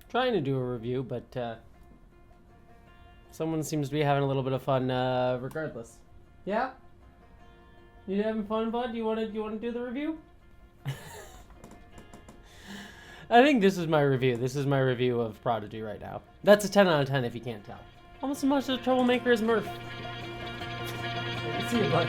trying to do a review, but someone seems to be having a little bit of fun regardless. Yeah? You having fun, bud? You want to do the review? I think this is my review. This is my review of Prodigy right now. That's a 10 out of 10 if you can't tell. Almost as much of a troublemaker as Murph. See you, bud.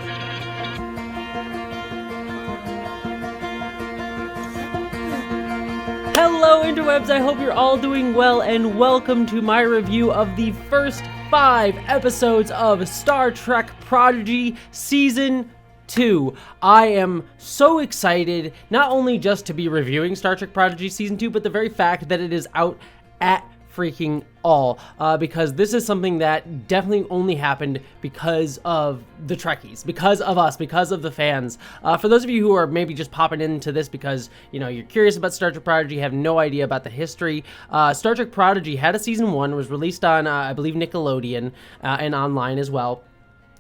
Hello, interwebs. I hope you're all doing well, and welcome to my review of the first 5 episodes of Star Trek Prodigy Season 2. I am so excited, not only just to be reviewing Star Trek Prodigy Season 2, but the very fact that it is out at freaking all, because this is something that definitely only happened because of the Trekkies, because of us, because of the fans. For those of you who are maybe just popping into this because, you're curious about Star Trek Prodigy, have no idea about the history, Star Trek Prodigy had a Season 1, was released on, I believe, Nickelodeon, and online as well.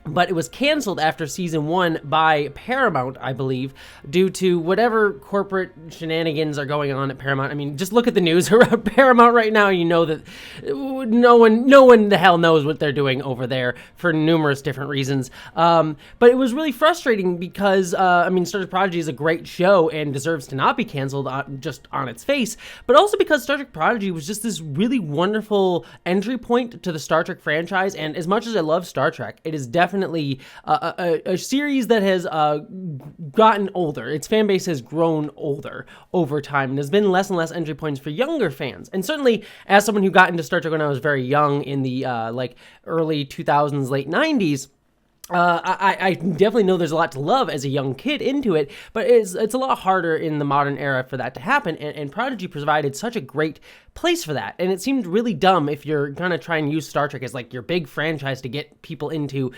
But it was canceled after Season 1 by Paramount, I believe, due to whatever corporate shenanigans are going on at Paramount. I mean, just look at the news around Paramount right now, you know that no one the hell knows what they're doing over there for numerous different reasons. But it was really frustrating because, Star Trek Prodigy is a great show and deserves to not be canceled just on its face, but also because Star Trek Prodigy was just this really wonderful entry point to the Star Trek franchise, and as much as I love Star Trek, it is definitely a series that has gotten older. Its fan base has grown older over time, and there's been less and less entry points for younger fans. And certainly, as someone who got into Star Trek when I was very young in the early 2000s, late 90s, I definitely know there's a lot to love as a young kid into it, but it's a lot harder in the modern era for that to happen, and Prodigy provided such a great place for that. And it seemed really dumb if you're gonna try and use Star Trek as like your big franchise to get people into,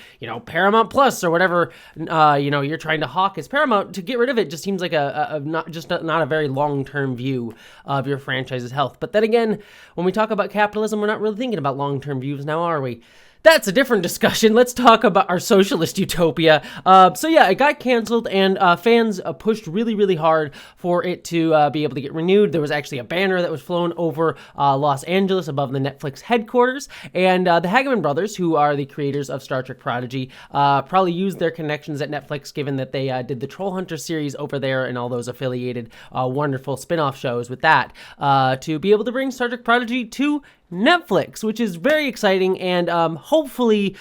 Paramount Plus or whatever, you're trying to hawk as Paramount. To get rid of it just seems like not a very long-term view of your franchise's health. But then again, when we talk about capitalism, we're not really thinking about long-term views now, are we? That's a different discussion. Let's talk about our socialist utopia. It got canceled, and fans pushed really, really hard for it to be able to get renewed. There was actually a banner that was flown over Los Angeles above the Netflix headquarters, and the Hageman brothers, who are the creators of Star Trek Prodigy, probably used their connections at Netflix, given that they did the Troll Hunter series over there and all those affiliated wonderful spin-off shows with that, to be able to bring Star Trek Prodigy to Netflix, which is very exciting, and hopefully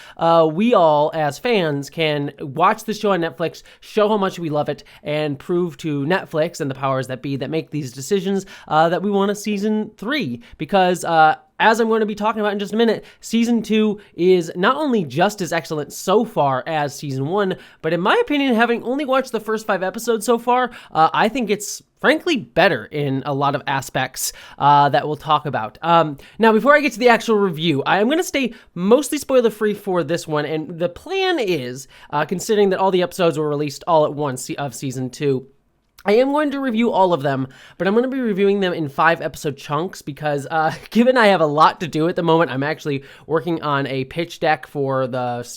we all as fans can watch the show on Netflix, show how much we love it, and prove to Netflix and the powers that be that make these decisions that we want a Season 3, because as I'm going to be talking about in just a minute, Season 2 is not only just as excellent so far as Season 1, but in my opinion, having only watched the first 5 episodes so far, I think it's frankly better in a lot of aspects that we'll talk about. Now, before I get to the actual review, I am going to stay mostly spoiler-free for this one, and the plan is, considering that all the episodes were released all at once of Season 2, I am going to review all of them, but I'm going to be reviewing them in 5-episode chunks because given I have a lot to do at the moment, I'm actually working on a pitch deck for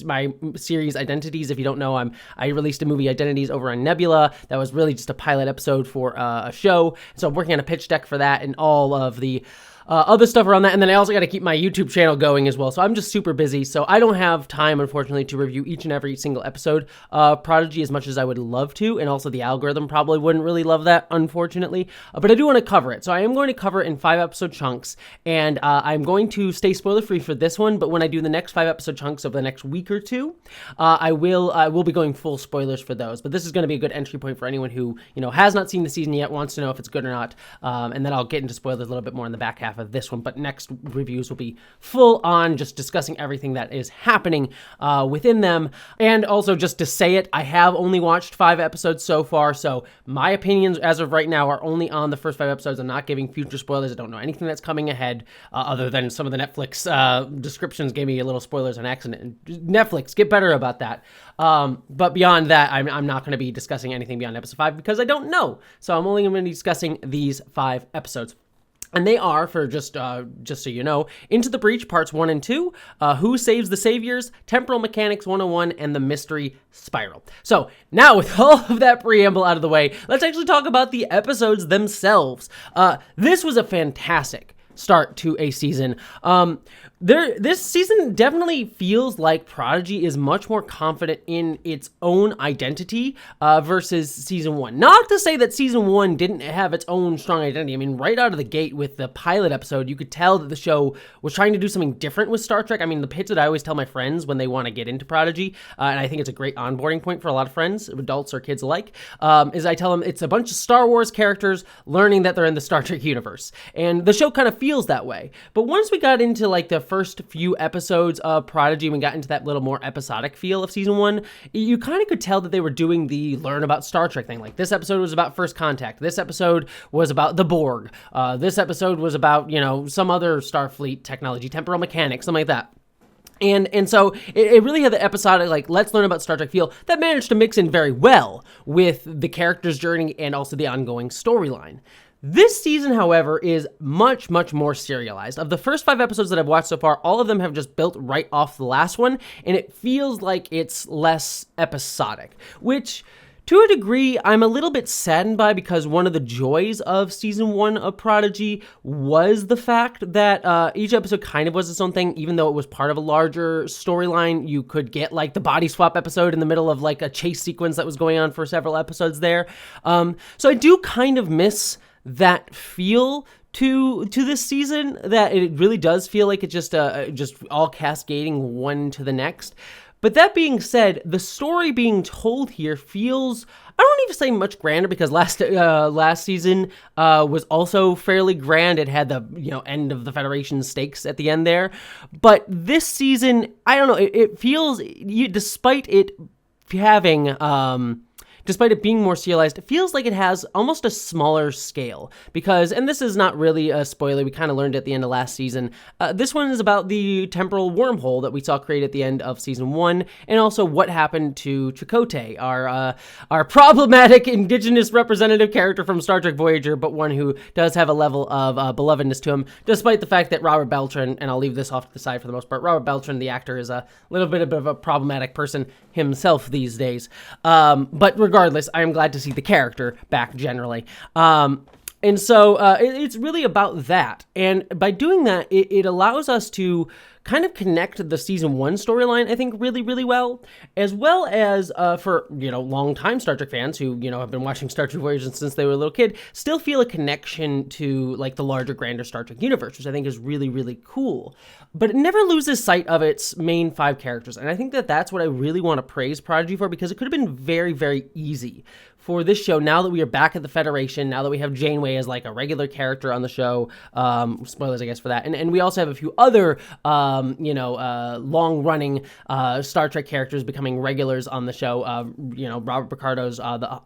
my series Identities. If you don't know, I released a movie Identities over on Nebula that was really just a pilot episode for a show. So I'm working on a pitch deck for that and all of the other stuff around that, and then I also got to keep my YouTube channel going as well, so I'm just super busy, so I don't have time, unfortunately, to review each and every single episode of Prodigy as much as I would love to, and also the algorithm probably wouldn't really love that, unfortunately, but I do want to cover it, so I am going to cover it in 5-episode chunks, and I'm going to stay spoiler-free for this one, but when I do the next 5-episode chunks over the next week or two, I will be going full spoilers for those, but this is going to be a good entry point for anyone who, has not seen the season yet, wants to know if it's good or not, and then I'll get into spoilers a little bit more in the back half of this one, but next reviews will be full on just discussing everything that is happening within them. And also, just to say it, I have only watched 5 episodes so far, so my opinions as of right now are only on the first 5 episodes. I'm not giving future spoilers. I don't know anything that's coming ahead other than some of the Netflix descriptions gave me a little spoilers on accident. Netflix, get better about that. But beyond that, I'm not going to be discussing anything beyond episode 5 because I don't know. So I'm only going to be discussing these 5 episodes. And they are, for just so you know, Into the Breach Parts 1 and 2, Who Saves the Saviors, Temporal Mechanics 101, and The Mystery Spiral. So now with all of that preamble out of the way, let's actually talk about the episodes themselves. This was a fantastic start to a season. This season definitely feels like Prodigy is much more confident in its own identity versus season 1. Not to say that season 1 didn't have its own strong identity. I mean, right out of the gate with the pilot episode, you could tell that the show was trying to do something different with Star Trek. I mean, the pitch that I always tell my friends when they want to get into Prodigy, and I think it's a great onboarding point for a lot of friends, adults or kids alike, is I tell them it's a bunch of Star Wars characters learning that they're in the Star Trek universe. And the show kind of feels that way. But once we got into like the first few episodes of Prodigy, we got into that little more episodic feel of season 1, you kind of could tell that they were doing the learn about Star Trek thing. Like, this episode was about First Contact. This episode was about the Borg. This episode was about, some other Starfleet technology, temporal mechanics, something like that. And so it really had the episodic, like, let's learn about Star Trek feel that managed to mix in very well with the character's journey and also the ongoing storyline. This season, however, is much, much more serialized. Of the first 5 episodes that I've watched so far, all of them have just built right off the last one, and it feels like it's less episodic, which, to a degree, I'm a little bit saddened by, because one of the joys of season 1 of Prodigy was the fact that each episode kind of was its own thing, even though it was part of a larger storyline. You could get like the body swap episode in the middle of like a chase sequence that was going on for several episodes there. So I do kind of miss that feel to this season, that it really does feel like it's just all cascading one to the next. But that being said, the story being told here feels, I don't even say much grander, because last season was also fairly grand. It had the end of the Federation stakes at the end there. But this season, I don't know, it feels, despite it having despite it being more serialized, it feels like it has almost a smaller scale, because, and this is not really a spoiler, we kind of learned at the end of last season, this one is about the temporal wormhole that we saw created at the end of season 1, and also what happened to Chakotay, our problematic indigenous representative character from Star Trek Voyager, but one who does have a level of belovedness to him, despite the fact that Robert Beltran, and I'll leave this off to the side for the most part, Robert Beltran, the actor, is a little bit of a problematic person himself these days. But regardless, I am glad to see the character back generally. And so it's really about that. And by doing that, it allows us to kind of connect the season 1 storyline, I think, really, really well as for, long-time Star Trek fans who, have been watching Star Trek Voyager since they were a little kid, still feel a connection to, like, the larger, grander Star Trek universe, which I think is really, really cool. But it never loses sight of its main 5 characters, and I think that that's what I really want to praise Prodigy for, because it could have been very, very easy for this show, now that we are back at the Federation, now that we have Janeway as like a regular character on the show, spoilers I guess for that, and we also have a few other long-running Star Trek characters becoming regulars on the show. Robert Picardo's the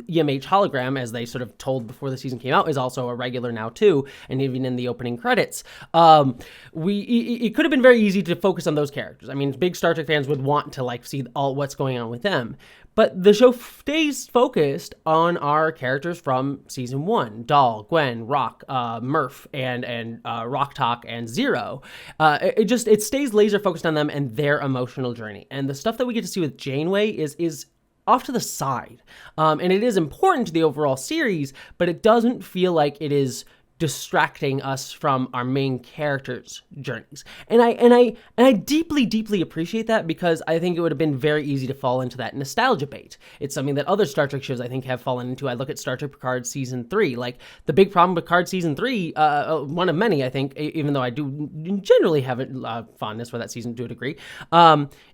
EMH hologram, as they sort of told before the season came out, is also a regular now too, and even in the opening credits. It could have been very easy to focus on those characters. I mean, big Star Trek fans would want to like see all what's going on with them. But the show stays focused on our characters from season 1, Dal, Gwen, Rock, Murph, and Rock Talk, and Zero. It stays laser focused on them and their emotional journey. And the stuff that we get to see with Janeway is off to the side. And it is important to the overall series, but it doesn't feel like it is distracting us from our main characters' journeys. And I deeply, deeply appreciate that, because I think it would have been very easy to fall into that nostalgia bait. It's something that other Star Trek shows I think have fallen into. I look at Star Trek Picard season 3. Like, the big problem with Picard season 3, one of many, I think, even though I do generally have a fondness for that season to a degree,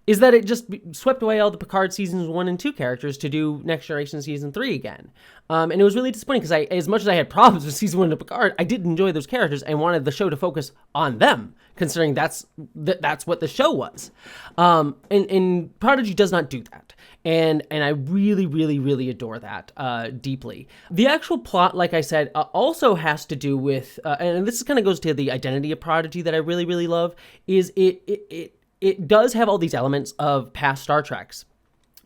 is that it just swept away all the Picard seasons 1 and 2 characters to do Next Generation season 3 again. And it was really disappointing, because as much as I had problems with season 1 of Picard, I did enjoy those characters and wanted the show to focus on them, considering that's what the show was. And Prodigy does not do that. And I really, really, really adore that deeply. The actual plot, like I said, also has to do with, and this kind of goes to the identity of Prodigy that I really, really love, is it does have all these elements of past Star Treks,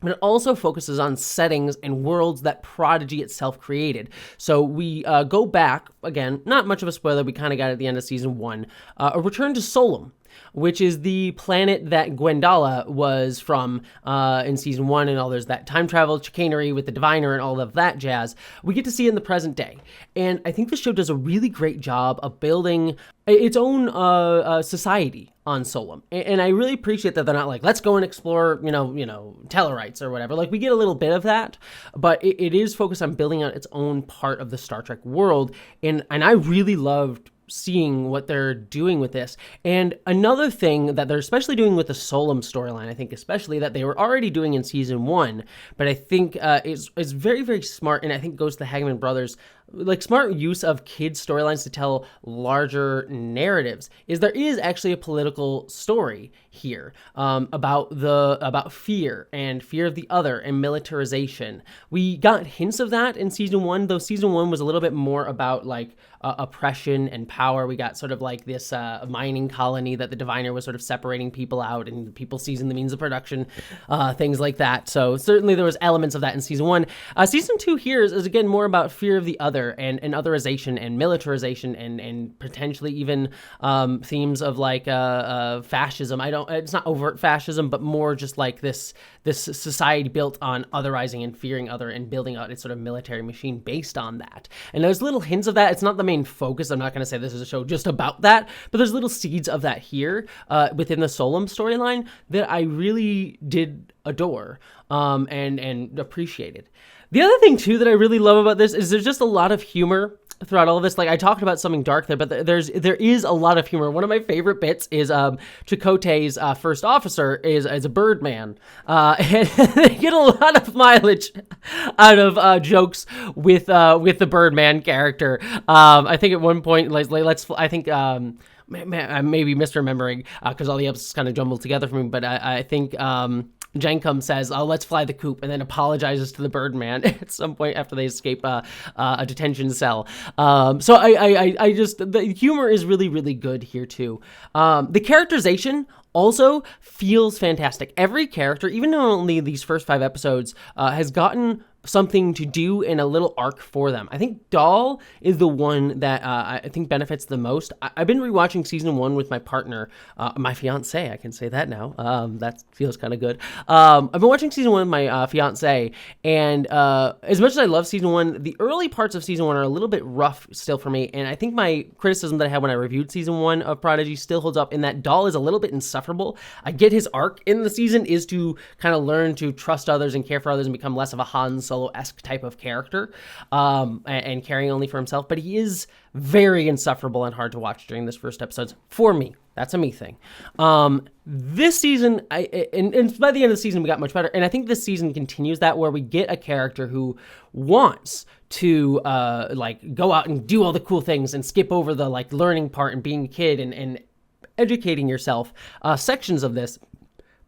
but it also focuses on settings and worlds that Prodigy itself created. So we go back, again, not much of a spoiler, we kind of got it at the end of season 1, a return to Solum. which is the planet that Gwendala was from in season 1, and all there's that time travel chicanery with the diviner and all of that jazz. We get to see it in the present day, and I think the show does a really great job of building its own society on Solum, and I really appreciate that they're not like, let's go and explore, Tellarites or whatever. Like, we get a little bit of that, but it is focused on building out its own part of the Star Trek world, and I really loved seeing what they're doing with this. And another thing that they're especially doing with the Solum storyline, I think especially that they were already doing in season 1, but I think is very, very smart, and I think goes to the Hageman brothers, like smart use of kids' storylines to tell larger narratives, is there is actually a political story here about fear and fear of the other and militarization. We got hints of that in season 1, though season 1 was a little bit more about like oppression and power. We got sort of like this mining colony that the diviner was sort of separating people out and people seizing the means of production, things like that. So certainly there was elements of that in season 1. Season 2 here is again more about fear of the other and otherization and militarization and potentially even themes of like fascism. It's not overt fascism, but more just like this society built on otherizing and fearing other and building out its sort of military machine based on that. And there's little hints of that. It's not the main focus. I'm not going to say this is a show just about that, but there's little seeds of that here within the Solum storyline that I really did adore and appreciated. The other thing, too, that I really love about this is there's just a lot of humor throughout all of this. Like, I talked about something dark there, but there is a lot of humor. One of my favorite bits is Chakotay's first officer is a bird man. And they get a lot of mileage out of jokes with the Birdman character. I think at one point, I may be misremembering because all the episodes kind of jumbled together for me, but I think Jankum says, let's fly the coop, and then apologizes to the Birdman at some point after they escape a detention cell. So I just, the humor is really, really good here too. The characterization also feels fantastic. Every character, even though only these first 5 episodes, has gotten something to do in a little arc for them. I think Dahl is the one that I think benefits the most. I've been rewatching season 1 with my partner, my fiance. I can say that now. That feels kind of good. I've been watching season 1 with my fiance, and as much as I love season 1, the early parts of season 1 are a little bit rough still for me, and I think my criticism that I had when I reviewed season 1 of Prodigy still holds up in that Dahl is a little bit insufferable. I get his arc in the season is to kind of learn to trust others and care for others and become less of a Han Solo-esque type of character, and caring only for himself, but he is very insufferable and hard to watch during this first episodes for me. That's a me thing. This season, and by the end of the season, we got much better, and I think this season continues that, where we get a character who wants to go out and do all the cool things and skip over the learning part and being a kid and educating yourself sections of this.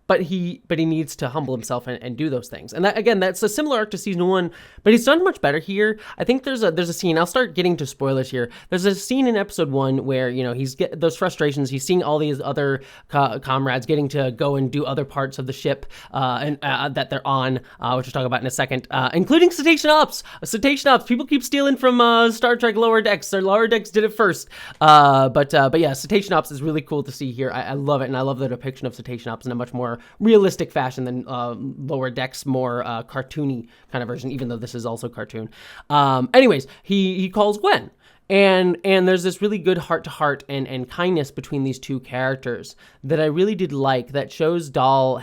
But he needs to humble himself and do those things. And that, again, that's a similar arc to season 1, but he's done much better here. I think there's a scene, I'll start getting to spoilers here. There's a scene in episode 1 where, he's get those frustrations. He's seeing all these other comrades getting to go and do other parts of the ship and that they're on, which we'll talk about in a second, including Cetacean Ops. Cetacean Ops, people keep stealing from Star Trek Lower Decks. Their Lower Decks did it first. But yeah, Cetacean Ops is really cool to see here. I love it, and I love the depiction of Cetacean Ops in a much more realistic fashion than Lower Decks, more cartoony kind of version, even though this is also cartoon. Anyways, he calls Gwen. And there's this really good heart-to-heart and kindness between these two characters that I really did like, that shows Dahl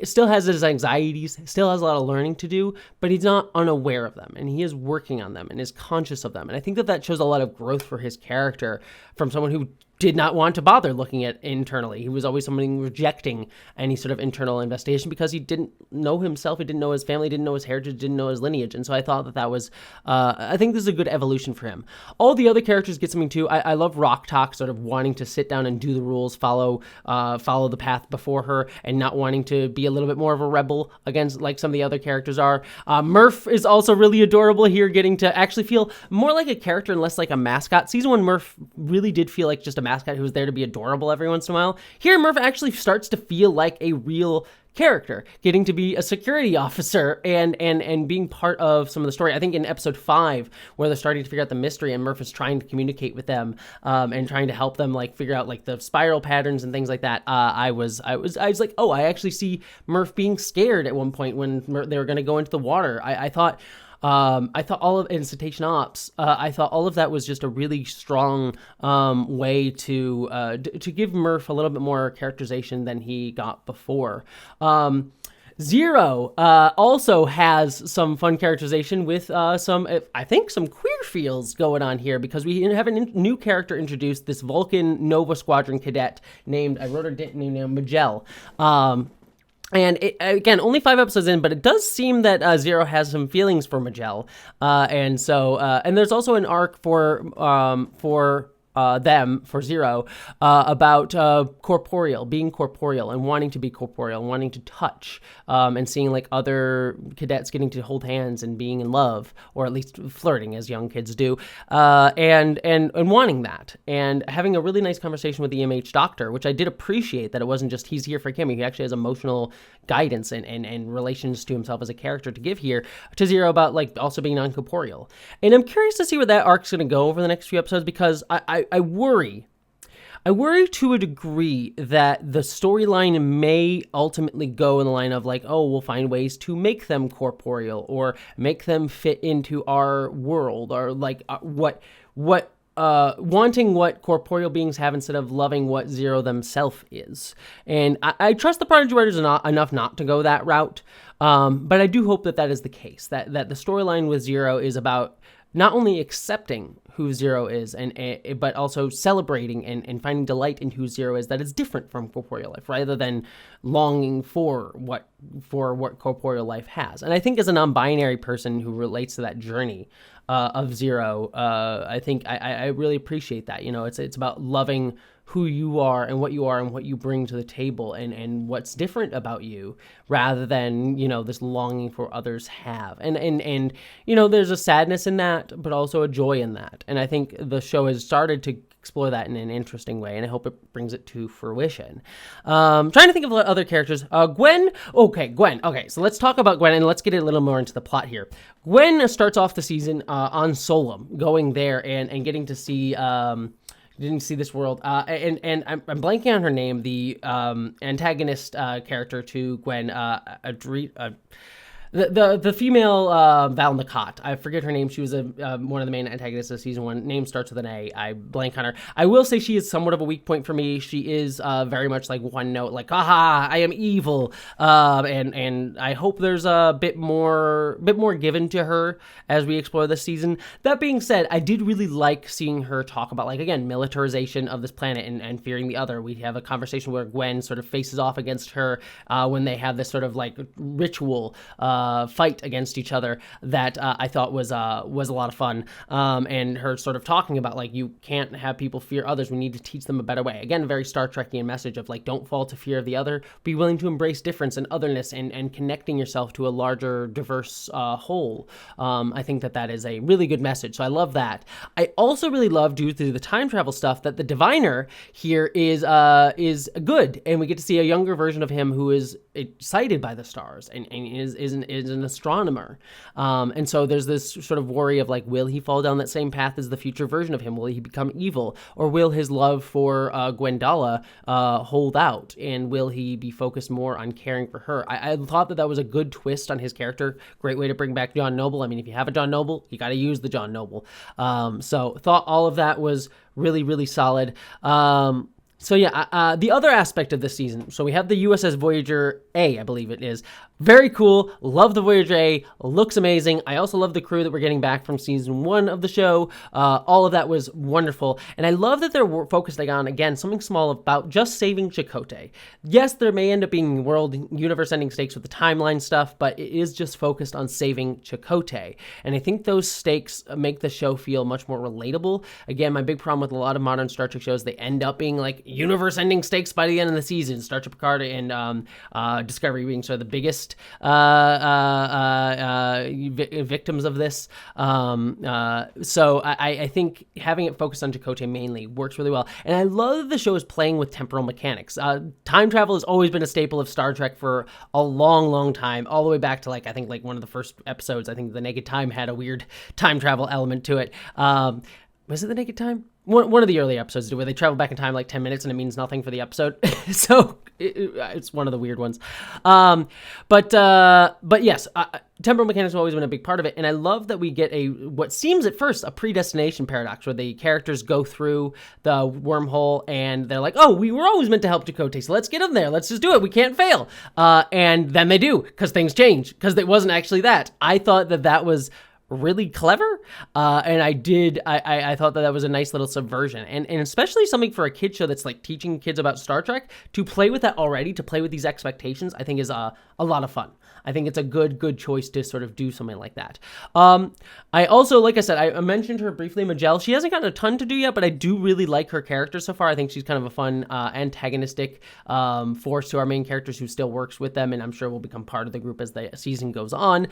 still has his anxieties, still has a lot of learning to do, but he's not unaware of them, and he is working on them and is conscious of them. And I think that shows a lot of growth for his character from someone who did not want to bother looking at internally. He was always someone rejecting any sort of internal investigation because he didn't know himself, he didn't know his family, didn't know his heritage, didn't know his lineage. And so I thought that was, I think this is a good evolution for him. All the other characters get something too. I love Rock Talk sort of wanting to sit down and do the rules, follow the path before her, and not wanting to be a little bit more of a rebel against like some of the other characters are. Murph is also really adorable here, getting to actually feel more like a character and less like a mascot. Season 1 Murph really did feel like just a mascot who was there to be adorable every once in a while. Here, Murph actually starts to feel like a real character, getting to be a security officer and being part of some of the story. I think in episode 5, where they're starting to figure out the mystery and Murph is trying to communicate with them and trying to help them like figure out like the spiral patterns and things like that. I was like, oh, I actually see Murph being scared at one point when they were going to go into the water. I thought all of in Cetacean Ops, I thought all of that was just a really strong way to give Murph a little bit more characterization than he got before. Zero also has some fun characterization with some queer feels going on here, because we have a new character introduced, this Vulcan Nova Squadron cadet named, I wrote her name down, Magel. And again, only 5 episodes in, but it does seem that Zero has some feelings for Magel, and there's also an arc for Zero, about being corporeal and wanting to be corporeal and wanting to touch, and seeing like other cadets getting to hold hands and being in love, or at least flirting as young kids do, and wanting that, and having a really nice conversation with the EMH doctor, which I did appreciate, that it wasn't just he's here for Kimmy. He actually has emotional guidance and relations to himself as a character to give here to Zero about like also being non-corporeal. And I'm curious to see where that arc's going to go over the next few episodes, because I worry to a degree that the storyline may ultimately go in the line of like, oh, we'll find ways to make them corporeal or make them fit into our world, or like wanting what corporeal beings have instead of loving what Zero themselves is. And I trust the Prodigy writers enough not to go that route, but I do hope that is the case, that the storyline with Zero is about not only accepting who Zero is, but also celebrating and finding delight in who Zero is, that is different from corporeal life, rather than longing for what corporeal life has. And I think as a non-binary person who relates to that journey of Zero, I think I really appreciate that. You know, it's about loving who you are and what you bring to the table, and what's different about you, rather than, you know, this longing for others have. And you know, there's a sadness in that, but also a joy in that. And I think the show has started to explore that in an interesting way, and I hope it brings it to fruition. Trying to think of other characters. Gwen. Okay, so let's talk about Gwen, and let's get a little more into the plot here. Gwen starts off the season on Solum, going there and getting to see didn't see this world, and I'm blanking on her name, the antagonist character to Gwen, the female Val Nakot. I forget her name. She was one of the main antagonists of season 1. Name starts with an A. I blank on her. I will say she is somewhat of a weak point for me. She is very much like one note, like, aha, I am evil. And I hope there's a bit more given to her as we explore this season. That being said, I did really like seeing her talk about, like, again, militarization of this planet and fearing the other. We have a conversation where Gwen sort of faces off against her when they have this sort of like ritual fight against each other that I thought was a lot of fun, and her sort of talking about like, you can't have people fear others, we need to teach them a better way. Again, a very Star Trekian message of like, don't fall to fear of the other, be willing to embrace difference and otherness, and connecting yourself to a larger diverse whole. I think that is a really good message, so I love that. I also really love, due to the time travel stuff, that the Diviner here is good, and we get to see a younger version of him who is excited by the stars and is an astronomer, and so there's this sort of worry of like, will he fall down that same path as the future version of him? Will he become evil, or will his love for Gwendala hold out, and will he be focused more on caring for her? I thought that was a good twist on his character. Great way to bring back John Noble. I mean, if you have a John Noble, you got to use the John Noble. So thought all of that was really, really solid. So yeah, the other aspect of this season, so we have the USS Voyager A, I believe it is. Very cool. Love the Voyager A. Looks amazing. I also love the crew that we're getting back from season 1 of the show. All of that was wonderful. And I love that they're focusing on, again, something small about just saving Chakotay. Yes, there may end up being universe-ending stakes with the timeline stuff, but it is just focused on saving Chakotay. And I think those stakes make the show feel much more relatable. Again, my big problem with a lot of modern Star Trek shows, they end up being like universe-ending stakes by the end of the season. Star Trek Picard and Discovery being sort of the biggest first victims of this. So I think having it focused on Chakotay mainly works really well. And I love that the show is playing with temporal mechanics. Time travel has always been a staple of Star Trek for a long time, all the way back to I think one of the first episodes. I think The Naked Time had a weird time travel element to it. Was it The Naked Time? One of the early episodes where they travel back in time 10 minutes and it means nothing for the episode. So it's one of the weird ones. But yes, temporal mechanics have always been a big part of it. And I love that we get what seems at first a predestination paradox where the characters go through the wormhole and they're like, oh, we were always meant to help Chakotay, so let's get them there. Let's just do it. We can't fail. And then they do, because things change, because it wasn't actually that. I thought that was really clever, and I thought that was a nice little subversion, and especially something for a kid show that's teaching kids about Star Trek, to play with that already, to play with these expectations, I think is a lot of fun. I think it's a good choice to sort of do something like that. I also, like I said, I mentioned her briefly, Majel. She hasn't gotten a ton to do yet, but I do really like her character so far. I think she's kind of a fun antagonistic force to our main characters who still works with them, and I'm sure will become part of the group as the season goes on.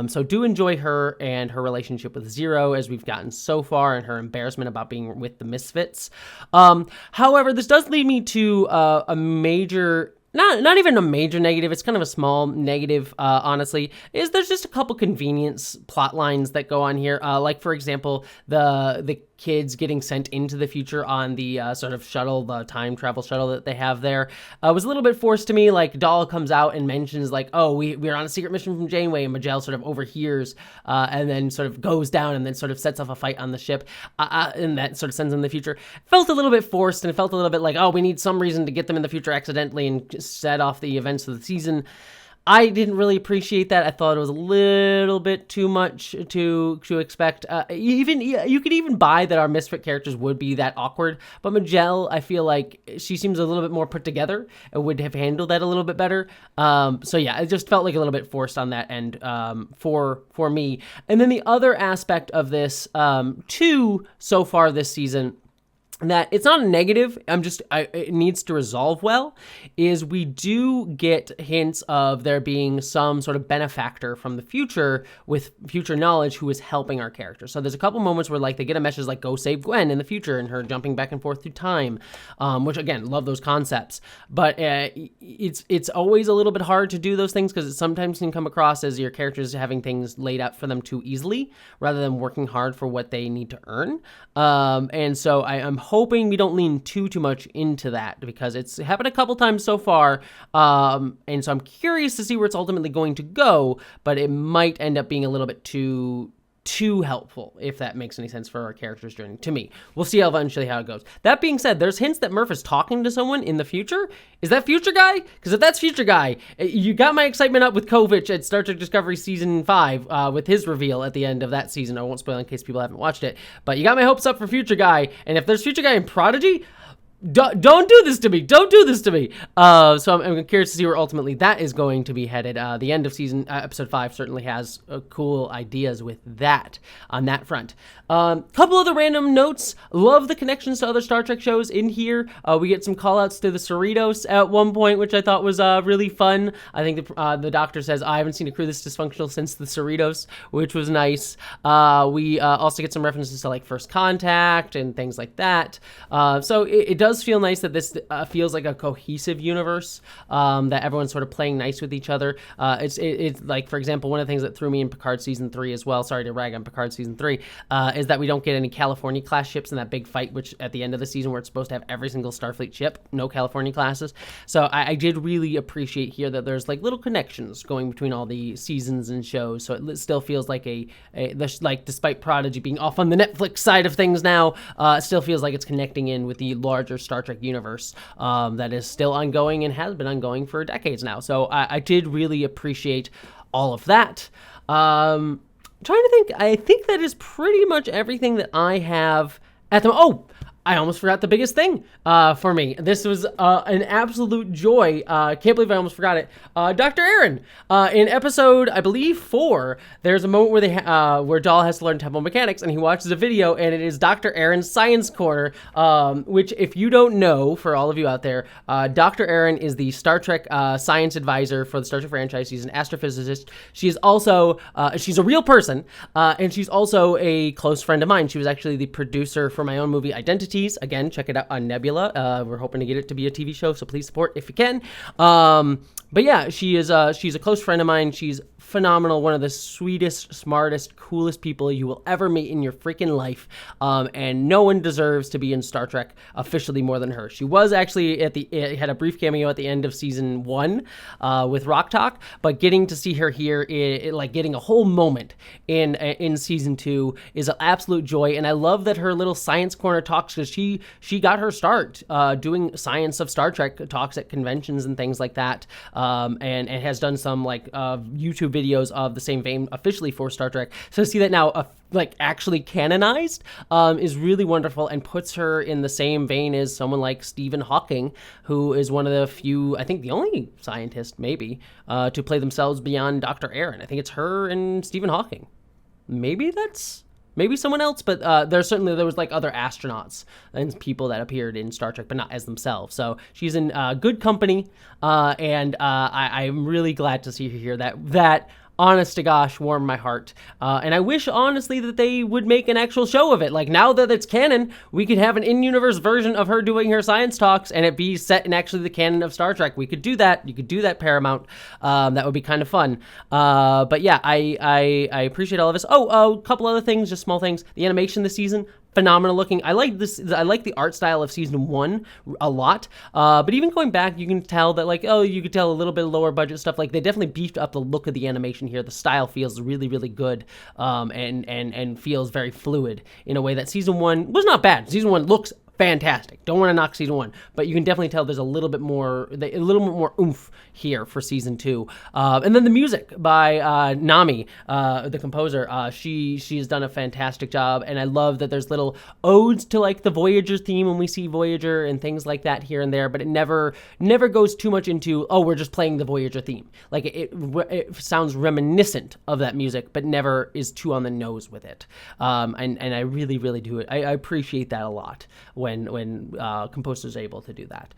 So do enjoy her and her relationship with Zero as we've gotten so far, and her embarrassment about being with the Misfits. However, this does lead me to a major... Not even a major negative, it's kind of a small negative, honestly, is there's just a couple convenience plot lines that go on here. For example, the kids getting sent into the future on the sort of shuttle, the time travel shuttle that they have there, was a little bit forced to me. Dahl comes out and mentions oh, we're on a secret mission from Janeway, and Majel sort of overhears and then sort of goes down and then sort of sets off a fight on the ship, and that sort of sends them in the future. Felt a little bit forced, and it felt a little bit oh, we need some reason to get them in the future accidentally and set off the events of the season. I didn't really appreciate that. I thought it was a little bit too much to expect. You could even buy that our Misfit characters would be that awkward, but Majel, I feel like she seems a little bit more put together and would have handled that a little bit better. So yeah, it just felt like a little bit forced on that end for me. And then the other aspect of this, too, so far this season, that it's not a negative, it needs to resolve well, is we do get hints of there being some sort of benefactor from the future with future knowledge who is helping our characters. So there's a couple moments where they get a message go save Gwen in the future, and her jumping back and forth through time, which again, love those concepts. But it's always a little bit hard to do those things because it sometimes can come across as your characters having things laid out for them too easily rather than working hard for what they need to earn. And so I'm hoping we don't lean too much into that, because it's happened a couple times so far, and so I'm curious to see where it's ultimately going to go, but it might end up being a little bit too helpful, if that makes any sense for our character's journey, to me. We'll see eventually how it goes. That being said, there's hints that Murph is talking to someone in the future. Is that Future Guy? Because if that's Future Guy, you got my excitement up with Kovich at Star Trek Discovery Season 5 with his reveal at the end of that season. I won't spoil in case people haven't watched it, but you got my hopes up for Future Guy, and if there's Future Guy in Prodigy, don't do this to me. Don't do this to me. So I'm curious to see where ultimately that is going to be headed. The end of season episode 5 certainly has cool ideas with that on that front. Couple other random notes. Love the connections to other Star Trek shows in here. We get some call-outs to the Cerritos at one point, which I thought was really fun. I think the doctor says, I haven't seen a crew this dysfunctional since the Cerritos, which was nice. We also get some references to First Contact and things like that. So it does feel nice that this feels like a cohesive universe, that everyone's sort of playing nice with each other. It's for example, one of the things that threw me in Picard season 3 as well, sorry to rag on Picard season 3, is that we don't get any California class ships in that big fight, which at the end of the season where it's supposed to have every single Starfleet ship, no California classes. So I did really appreciate here that there's little connections going between all the seasons and shows, so it still feels like despite Prodigy being off on the Netflix side of things now, it still feels like it's connecting in with the larger Star Trek universe that is still ongoing and has been ongoing for decades now. So I did really appreciate all of that. Trying to think, I think that is pretty much everything that I have at the moment. Oh, I almost forgot the biggest thing for me. This was an absolute joy. Can't believe I almost forgot it. Dr. Aaron, in episode, I believe 4, there's a moment where where Dahl has to learn temple mechanics, and he watches a video, and it is Dr. Aaron's Science Corner, which, if you don't know, for all of you out there, Dr. Aaron is the Star Trek science advisor for the Star Trek franchise. She's an astrophysicist. She is also, she's a real person, and she's also a close friend of mine. She was actually the producer for my own movie Identity. Again, check it out on Nebula. We're hoping to get it to be a TV show, so please support if you can. But yeah, she's a close friend of mine. She's phenomenal, one of the sweetest, smartest, coolest people you will ever meet in your freaking life, and no one deserves to be in Star Trek officially more than her. She was actually had a brief cameo at the end of season 1 with Rock Talk, but getting to see her here, like getting a whole moment in season 2 is an absolute joy, and I love that her little science corner talks, because she got her start doing science of Star Trek talks at conventions and things like that, and has done some like YouTube videos of the same vein officially for Star Trek. So to see that now like actually canonized is really wonderful, and puts her in the same vein as someone like Stephen Hawking, who is one of the few, I think the only scientist maybe, to play themselves beyond Dr. Aaron. I think it's her and Stephen Hawking. Maybe someone else, but there was like other astronauts and people that appeared in Star Trek, but not as themselves. So she's in good company, and I'm really glad to see her here. That honest to gosh, warmed my heart. And I wish, honestly, that they would make an actual show of it. Like, now that it's canon, we could have an in-universe version of her doing her science talks, and it be set in actually the canon of Star Trek. We could do that. You could do that, Paramount. That would be kind of fun. But yeah, I appreciate all of this. Oh, a couple other things, just small things. The animation this season, phenomenal looking. I like the art style of season 1 a lot. But even going back, you can tell that, like, you could tell a little bit of lower budget stuff. Like, they definitely beefed up the look of the animation here. The style feels really, really good, and feels very fluid in a way that season 1 was not bad. Season 1 looks fantastic. Don't want to knock season 1, but you can definitely tell there's a little bit more oomph here for season 2. And then the music by Nami, the composer. She's done a fantastic job, and I love that there's little odes to like the Voyager theme when we see Voyager and things like that here and there, but it never goes too much into, we're just playing the Voyager theme. Like it sounds reminiscent of that music, but never is too on the nose with it. And I really, really do it. I appreciate that a lot when composers are able to do that.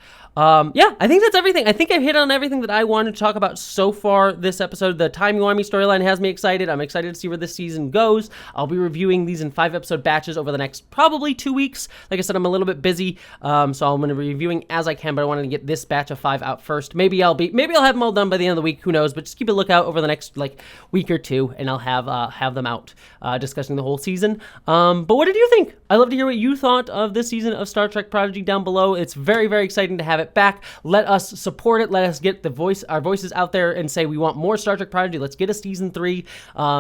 Yeah, I think that's everything. I think I've hit on everything that I wanted to talk about so far this episode. The Timey-wimey storyline has me excited. I'm excited to see where this season goes. I'll be reviewing these in 5-episode batches over the next probably 2 weeks. Like I said, I'm a little bit busy, so I'm going to be reviewing as I can, but I wanted to get this batch of 5 out first. Maybe I'll have them all done by the end of the week. Who knows? But just keep a lookout over the next week or two, and I'll have them out discussing the whole season. But what did you think? I'd love to hear what you thought of this season of Star Trek Prodigy down below. It's very, very exciting to have it back. Let us support it. Let us get our voices out there and say we want more Star Trek Prodigy. Let's get a season 3,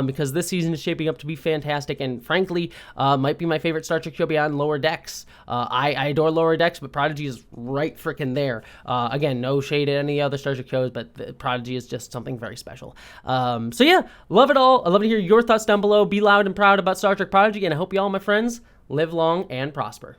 because this season is shaping up to be fantastic, and frankly, might be my favorite Star Trek show beyond Lower Decks. I adore Lower Decks, but Prodigy is right freaking there. Again, no shade at any other Star Trek shows, but Prodigy is just something very special. So yeah, love it all. I'd love to hear your thoughts down below. Be loud and proud about Star Trek Prodigy, and I hope you all, my friends, live long and prosper.